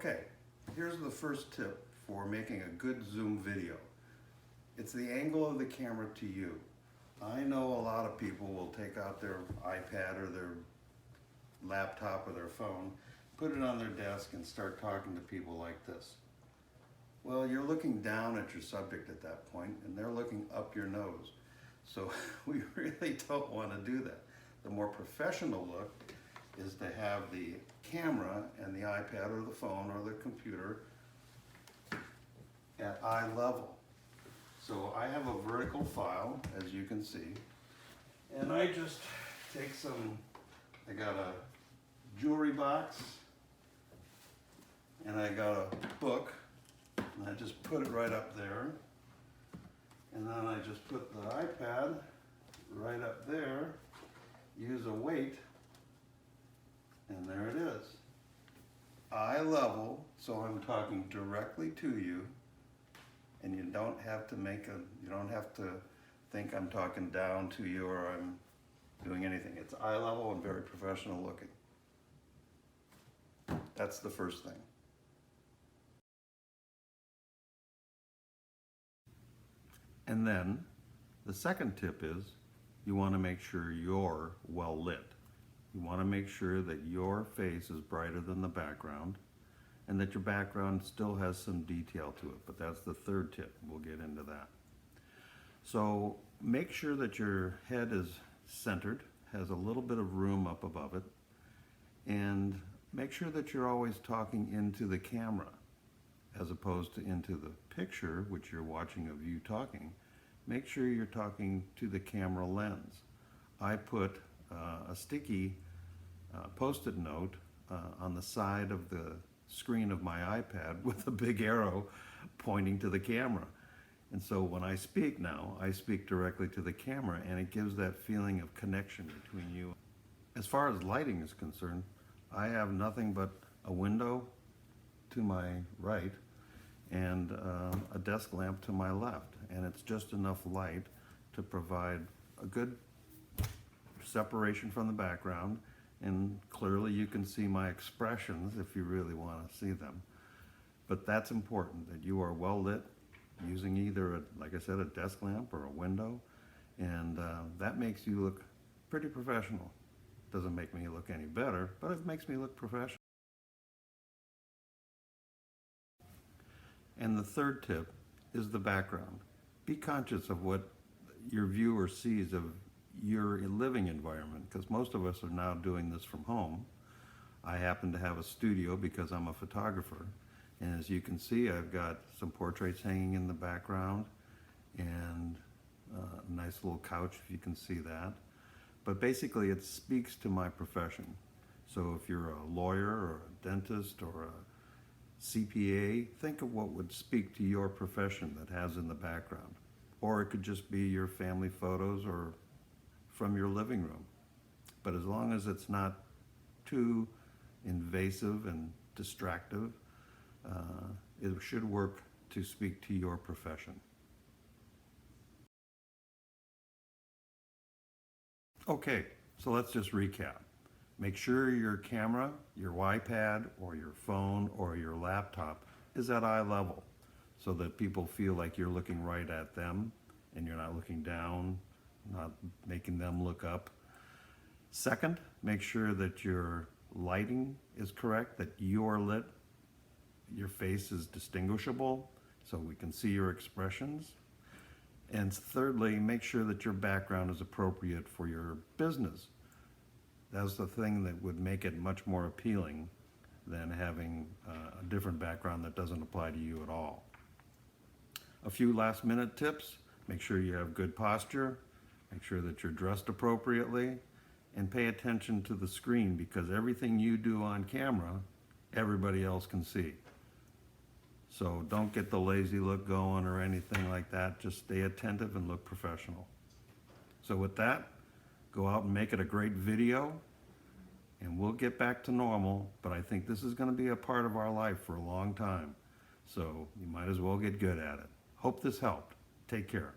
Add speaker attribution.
Speaker 1: Okay, here's the first tip for making a good Zoom video. It's the angle of the camera to you. I know a lot of people will take out their iPad or their laptop or their phone, put it on their desk and start talking to people like this. Well, you're looking down at your subject at that point and they're looking up your nose. So we really don't want to do that. The more professional look is to have the camera and the iPad or the phone or the computer at eye level. So I have a vertical file, as you can see, and I just take I got a jewelry box and I got a book and I just put it right up there, and then I just put the iPad right up there, use a weight, and there it is. Eye level, so I'm talking directly to you, and you don't have to think I'm talking down to you or I'm doing anything. It's eye level and very professional looking. That's the first thing. And then the second tip is you want to make sure you're well lit. You want to make sure that your face is brighter than the background and that your background still has some detail to it, but that's the third tip. We'll get into that. So make sure that your head is centered, has a little bit of room up above it, and make sure that you're always talking into the camera as opposed to into the picture, which you're watching of you talking. Make sure you're talking to the camera lens. I put a sticky post-it note on the side of the screen of my iPad with a big arrow pointing to the camera. And so when I speak now, I speak directly to the camera, and it gives that feeling of connection between you. As far as lighting is concerned, I have nothing but a window to my right and a desk lamp to my left, and it's just enough light to provide a good separation from the background, and clearly you can see my expressions if you really want to see them. But that's important, that you are well lit using either, like I said, a desk lamp or a window, and that makes you look pretty professional. Doesn't make me look any better, but it makes me look professional. And the third tip is the background. Be conscious of what your viewer sees of your living environment, because most of us are now doing this from home. I happen to have a studio because I'm a photographer, and as you can see, I've got some portraits hanging in the background and a nice little couch, if you can see that. But basically it speaks to my profession. So if you're a lawyer or a dentist or a CPA, think of what would speak to your profession that has in the background. Or it could just be your family photos or from your living room. But as long as it's not too invasive and distractive, it should work to speak to your profession. Okay, so let's just recap. Make sure your camera, your iPad, or your phone, or your laptop is at eye level so that people feel like you're looking right at them and you're not looking down, not making them look up. Second, make sure that your lighting is correct, that you're lit, your face is distinguishable so we can see your expressions. And thirdly, make sure that your background is appropriate for your business. That's the thing that would make it much more appealing than having a different background that doesn't apply to you at all. A few last minute tips: make sure you have good posture, make sure that you're dressed appropriately, and pay attention to the screen, because everything you do on camera, everybody else can see. So don't get the lazy look going or anything like that. Just stay attentive and look professional. So with that, go out and make it a great video, and we'll get back to normal, but I think this is going to be a part of our life for a long time. So you might as well get good at it. Hope this helped. Take care.